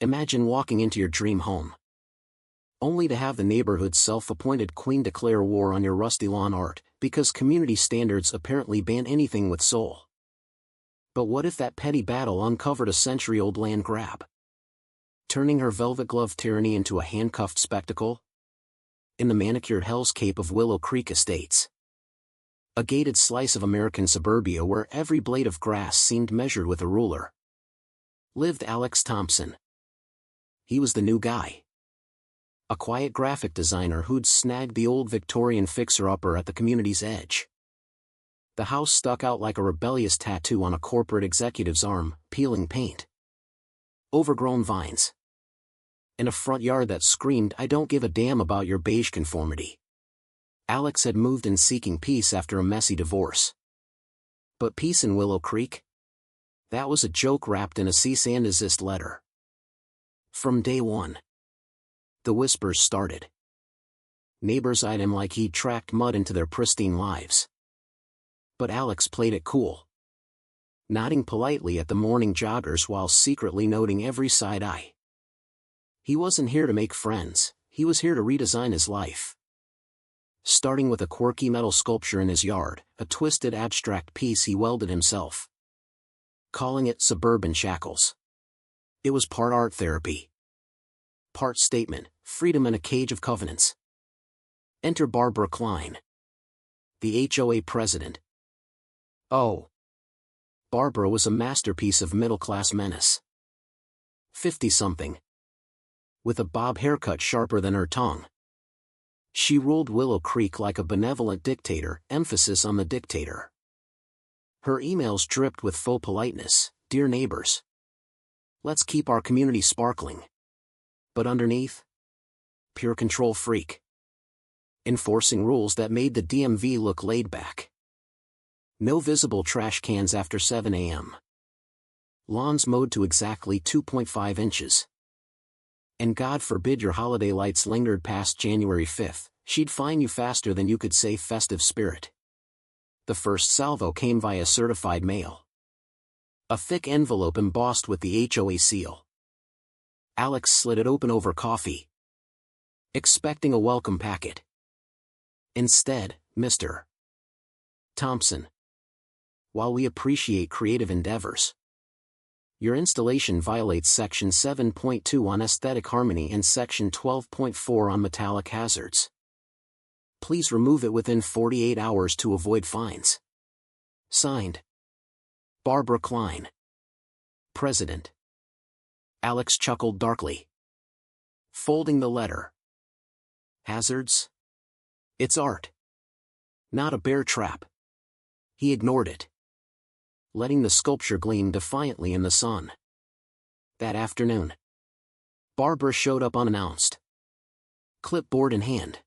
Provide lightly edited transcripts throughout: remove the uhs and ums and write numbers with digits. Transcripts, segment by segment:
Imagine walking into your dream home, only to have the neighborhood's self-appointed queen declare war on your rusty lawn art, because community standards apparently ban anything with soul. But what if that petty battle uncovered a century-old land grab, turning her velvet-gloved tyranny into a handcuffed spectacle? In the manicured hellscape of Willow Creek Estates, a gated slice of American suburbia where every blade of grass seemed measured with a ruler, lived Alex Thompson. He was the new guy. A quiet graphic designer who'd snagged the old Victorian fixer-upper at the community's edge. The house stuck out like a rebellious tattoo on a corporate executive's arm, peeling paint, overgrown vines, and a front yard that screamed, "I don't give a damn about your beige conformity." Alex had moved in seeking peace after a messy divorce. But peace in Willow Creek? That was a joke wrapped in a cease and desist letter. From day one, the whispers started. Neighbors eyed him like he'd tracked mud into their pristine lives. But Alex played it cool, nodding politely at the morning joggers while secretly noting every side eye. He wasn't here to make friends, he was here to redesign his life. Starting with a quirky metal sculpture in his yard, a twisted abstract piece he welded himself, calling it Suburban Shackles. It was part art therapy, part statement, freedom in a cage of covenants. Enter Barbara Klein, the HOA president. Oh. Barbara was a masterpiece of middle-class menace. 50-something, with a bob haircut sharper than her tongue. She ruled Willow Creek like a benevolent dictator, emphasis on the dictator. Her emails dripped with faux politeness, "Dear neighbors, let's keep our community sparkling." But underneath, pure control freak, enforcing rules that made the DMV look laid back. No visible trash cans after 7 a.m. Lawns mowed to exactly 2.5 inches. And God forbid your holiday lights lingered past January 5th, she'd fine you faster than you could say festive spirit. The first salvo came via certified mail. A thick envelope embossed with the HOA seal. Alex slid it open over coffee, expecting a welcome packet. Instead, Mr. Thompson, while we appreciate creative endeavors, your installation violates Section 7.2 on aesthetic harmony and Section 12.4 on metallic hazards. Please remove it within 48 hours to avoid fines. Signed, Barbara Klein, President. Alex chuckled darkly, folding the letter. Hazards? It's art, not a bear trap. He ignored it, letting the sculpture gleam defiantly in the sun. That afternoon, Barbara showed up unannounced, clipboard in hand,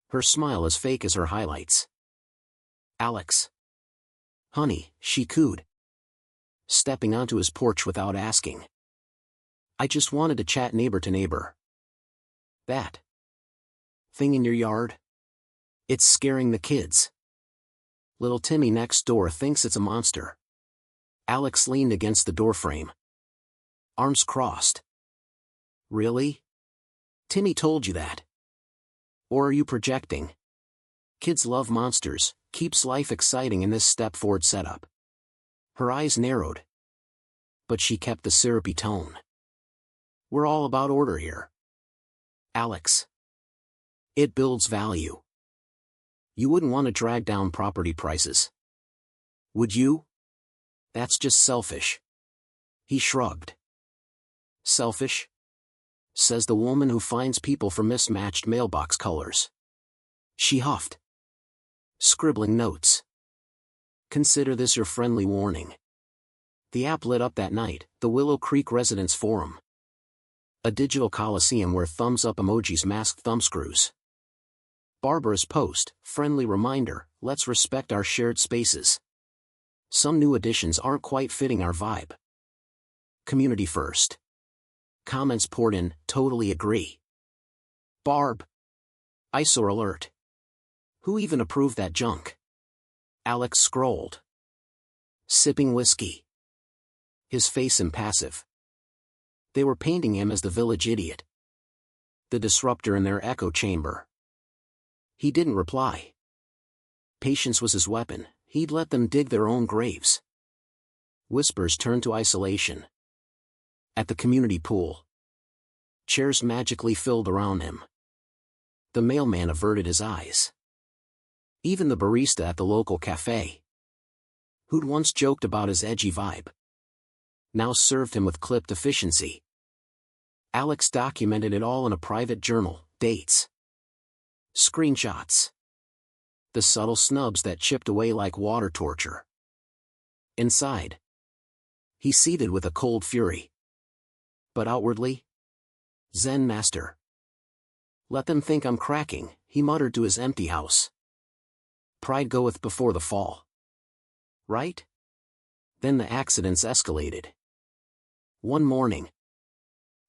her smile as fake as her highlights. "Alex. Honey," she cooed, stepping onto his porch without asking. "I just wanted to chat neighbor to neighbor. That thing in your yard? It's scaring the kids. Little Timmy next door thinks it's a monster." Alex leaned against the doorframe, arms crossed. "Really? Timmy told you that? Or are you projecting? Kids love monsters, keeps life exciting in this step-forward setup." Her eyes narrowed, but she kept the syrupy tone. "We're all about order here, Alex. It builds value. You wouldn't want to drag down property prices, would you? That's just selfish." He shrugged. "Selfish?" says the woman who finds people for mismatched mailbox colors. She huffed, scribbling notes. "Consider this your friendly warning." The app lit up that night, the Willow Creek Residents Forum. A digital coliseum where thumbs-up emojis masked thumbscrews. Barbara's post, friendly reminder, let's respect our shared spaces. Some new additions aren't quite fitting our vibe. Community first. Comments poured in, totally agree. Barb. Eyesore alert. Who even approved that junk? Alex scrolled, sipping whiskey, his face impassive. They were painting him as the village idiot, the disruptor in their echo chamber. He didn't reply. Patience was his weapon, he'd let them dig their own graves. Whispers turned to isolation. At the community pool, chairs magically filled around him. The mailman averted his eyes. Even the barista at the local cafe, who'd once joked about his edgy vibe, now served him with clipped efficiency. Alex documented it all in a private journal, dates, screenshots, the subtle snubs that chipped away like water torture. Inside, he seethed with a cold fury. But outwardly, Zen master. Let them think I'm cracking, he muttered to his empty house. Pride goeth before the fall. Right? Then the accidents escalated. One morning,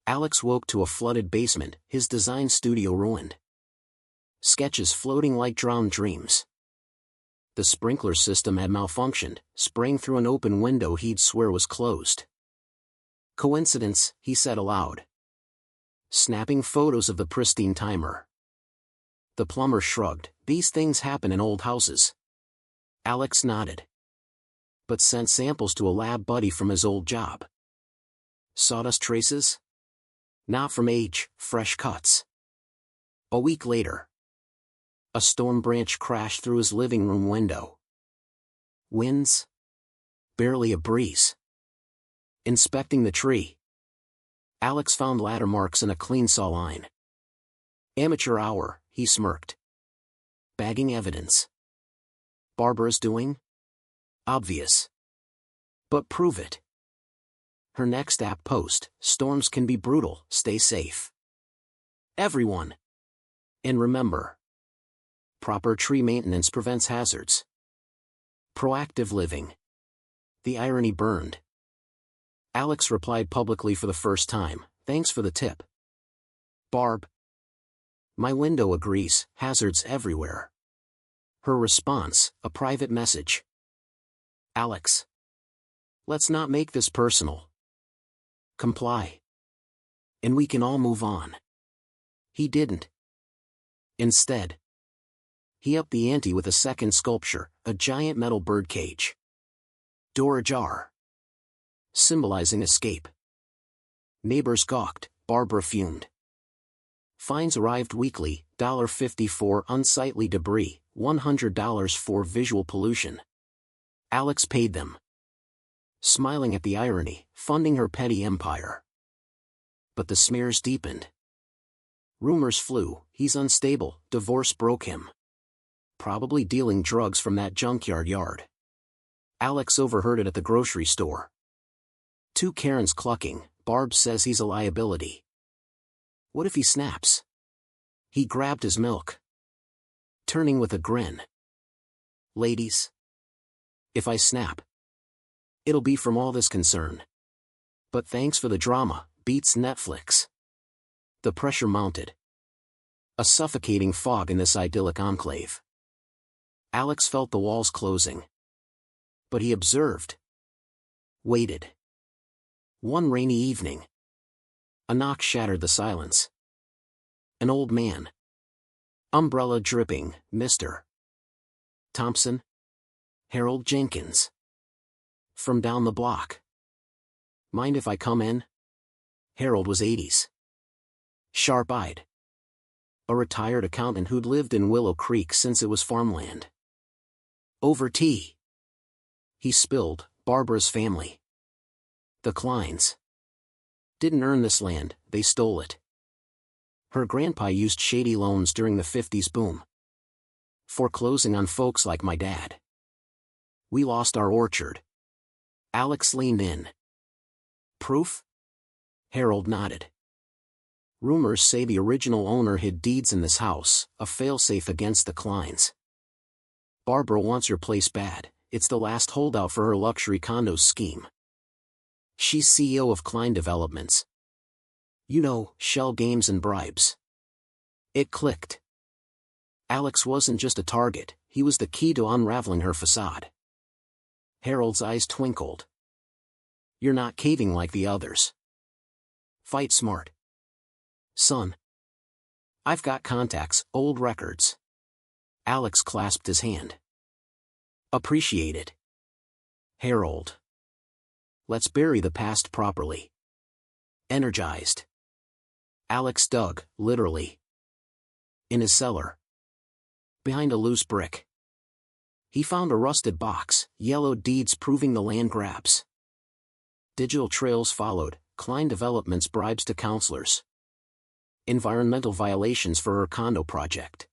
Alex woke to a flooded basement, his design studio ruined. Sketches floating like drowned dreams. The sprinkler system had malfunctioned, spraying through an open window he'd swear was closed. Coincidence, he said aloud, snapping photos of the pristine timer. The plumber shrugged. These things happen in old houses. Alex nodded, but sent samples to a lab buddy from his old job. Sawdust traces? Not from age, fresh cuts. A week later, a storm branch crashed through his living room window. Winds? Barely a breeze. Inspecting the tree, Alex found ladder marks in a clean saw line. Amateur hour, he smirked. Bagging evidence. Barbara's doing? Obvious. But prove it. Her next app post, storms can be brutal, stay safe. Everyone. And remember, proper tree maintenance prevents hazards. Proactive living. The irony burned. Alex replied publicly for the first time, thanks for the tip. Barb. My window agrees, hazards everywhere. Her response, a private message. Alex. Let's not make this personal. Comply. And we can all move on. He didn't. Instead, he upped the ante with a second sculpture, a giant metal birdcage. Door ajar, symbolizing escape. Neighbors gawked, Barbara fumed. Fines arrived weekly, $1.50 for unsightly debris, $100 for visual pollution. Alex paid them, smiling at the irony, funding her petty empire. But the smears deepened. Rumors flew, he's unstable, divorce broke him. Probably dealing drugs from that junkyard yard. Alex overheard it at the grocery store. Two Karens clucking, Barb says he's a liability. What if he snaps? He grabbed his milk, turning with a grin. Ladies, if I snap, it'll be from all this concern. But thanks for the drama, beats Netflix. The pressure mounted. A suffocating fog in this idyllic enclave. Alex felt the walls closing. But he observed. Waited. One rainy evening, a knock shattered the silence. An old man. Umbrella dripping, Mr. Thompson? Harold Jenkins. From down the block. Mind if I come in? Harold was 80s. Sharp-eyed. A retired accountant who'd lived in Willow Creek since it was farmland. Over tea. He spilled, Barbara's family. The Kleins. Didn't earn this land, they stole it. Her grandpa used shady loans during the 50s boom. Foreclosing on folks like my dad. We lost our orchard. Alex leaned in. Proof? Harold nodded. Rumors say the original owner hid deeds in this house, a failsafe against the Kleins. Barbara wants your place bad, it's the last holdout for her luxury condos scheme. She's CEO of Klein Developments. You know, shell games and bribes. It clicked. Alex wasn't just a target, he was the key to unraveling her facade. Harold's eyes twinkled. You're not caving like the others. Fight smart. Son. I've got contacts, old records. Alex clasped his hand. Appreciate it. Harold. Let's bury the past properly. Energized. Alex dug, literally. In his cellar. Behind a loose brick. He found a rusted box, yellowed deeds proving the land grabs. Digital trails followed, Klein Development's bribes to counselors. Environmental violations for her condo project.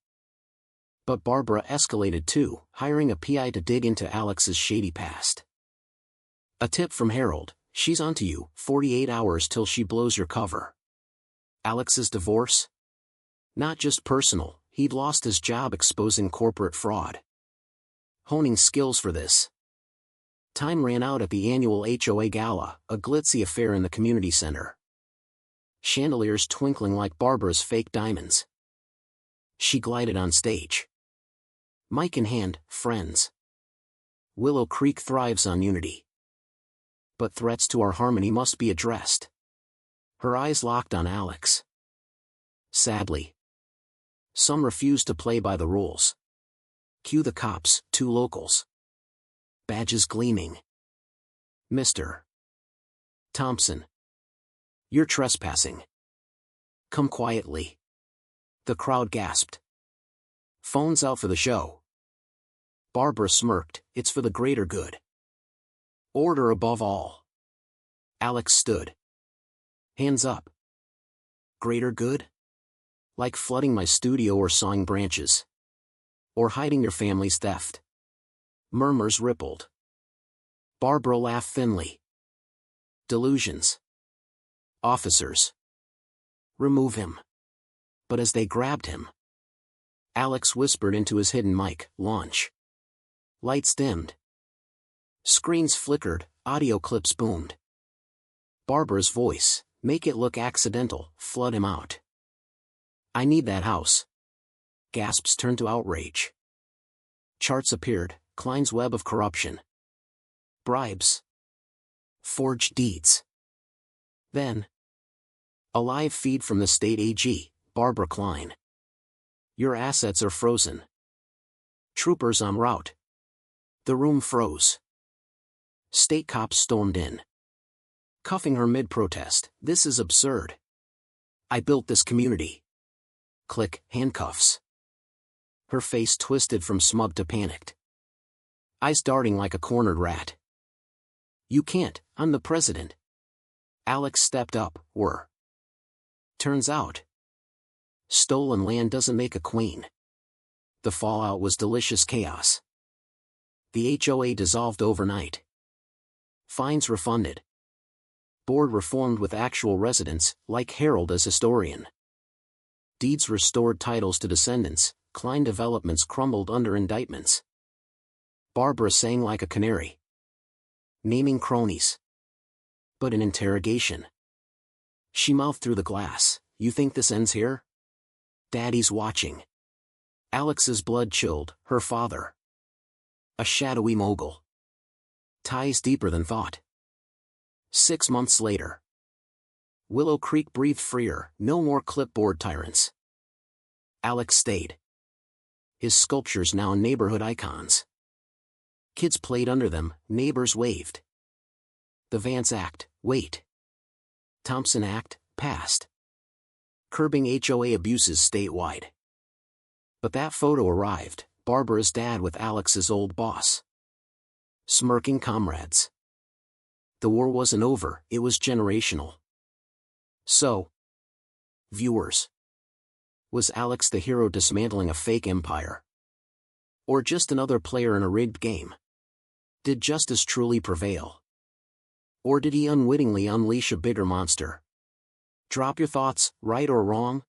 But Barbara escalated too, hiring a PI to dig into Alex's shady past. A tip from Harold, she's onto you, 48 hours till she blows your cover. Alex's divorce? Not just personal, he'd lost his job exposing corporate fraud. Honing skills for this. Time ran out at the annual HOA Gala, a glitzy affair in the community center. Chandeliers twinkling like Barbara's fake diamonds. She glided on stage. Mic in hand, friends. Willow Creek thrives on unity. But threats to our harmony must be addressed. Her eyes locked on Alex. Sadly. Some refuse to play by the rules. Cue the cops, 2 locals. Badges gleaming. Mr. Thompson. You're trespassing. Come quietly. The crowd gasped. Phones out for the show. Barbara smirked, it's for the greater good. Order above all. Alex stood. Hands up. Greater good? Like flooding my studio or sawing branches. Or hiding your family's theft. Murmurs rippled. Barbara laughed thinly. Delusions. Officers. Remove him. But as they grabbed him, Alex whispered into his hidden mic, launch. Lights dimmed. Screens flickered, audio clips boomed. Barbara's voice, make it look accidental, flood him out. I need that house. Gasps turned to outrage. Charts appeared, Klein's web of corruption. Bribes. Forged deeds. Then. A live feed from the state AG, Barbara Klein. Your assets are frozen. Troopers en route. The room froze. State cops stormed in. Cuffing her mid-protest, this is absurd. I built this community. Click, handcuffs. Her face twisted from smug to panicked. Eyes darting like a cornered rat. You can't, I'm the president. Alex stepped up, Turns out. Stolen land doesn't make a queen. The fallout was delicious chaos. The HOA dissolved overnight. Fines refunded. Board reformed with actual residents, like Harold as historian. Deeds restored titles to descendants, Klein Developments crumbled under indictments. Barbara sang like a canary. Naming cronies. But an interrogation. She mouthed through the glass, you think this ends here? Daddy's watching. Alex's blood chilled, her father. A shadowy mogul. Ties deeper than thought. 6 months later. Willow Creek breathed freer, no more clipboard tyrants. Alex stayed. His sculptures now neighborhood icons. Kids played under them, neighbors waved. The Vance Act, wait. Thompson Act, passed. Curbing HOA abuses statewide. But that photo arrived, Barbara's dad with Alex's old boss. Smirking comrades. The war wasn't over, it was generational. So, viewers. Was Alex the hero dismantling a fake empire? Or just another player in a rigged game? Did justice truly prevail? Or did he unwittingly unleash a bigger monster? Drop your thoughts, right or wrong.